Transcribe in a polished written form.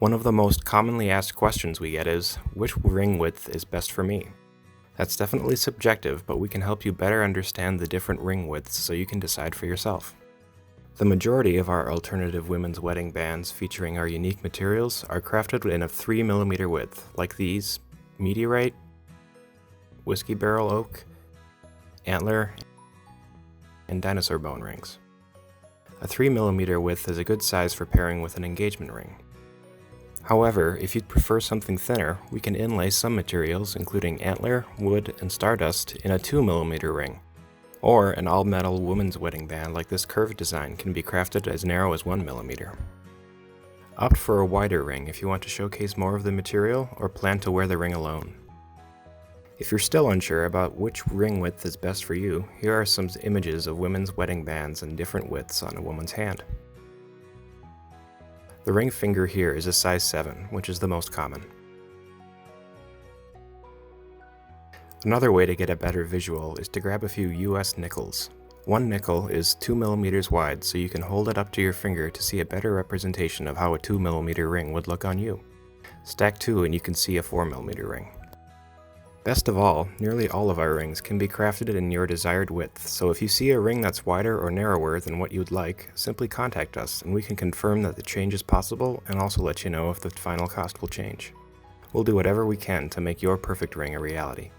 One of the most commonly asked questions we get is, which ring width is best for me? That's definitely subjective, but we can help you better understand the different ring widths so you can decide for yourself. The majority of our alternative women's wedding bands featuring our unique materials are crafted in a 3mm width, like these meteorite, whiskey barrel oak, antler, and dinosaur bone rings. A 3mm width is a good size for pairing with an engagement ring. However, if you'd prefer something thinner, we can inlay some materials, including antler, wood, and stardust, in a 2mm ring. Or an all-metal women's wedding band like this curved design can be crafted as narrow as 1mm. Opt for a wider ring if you want to showcase more of the material or plan to wear the ring alone. If you're still unsure about which ring width is best for you, here are some images of women's wedding bands in different widths on a woman's hand. The ring finger here is a size 7, which is the most common. Another way to get a better visual is to grab a few US nickels. One nickel is 2mm wide, so you can hold it up to your finger to see a better representation of how a 2mm ring would look on you. Stack 2 and you can see a 4mm ring. Best of all, nearly all of our rings can be crafted in your desired width, so if you see a ring that's wider or narrower than what you'd like, simply contact us and we can confirm that the change is possible and also let you know if the final cost will change. We'll do whatever we can to make your perfect ring a reality.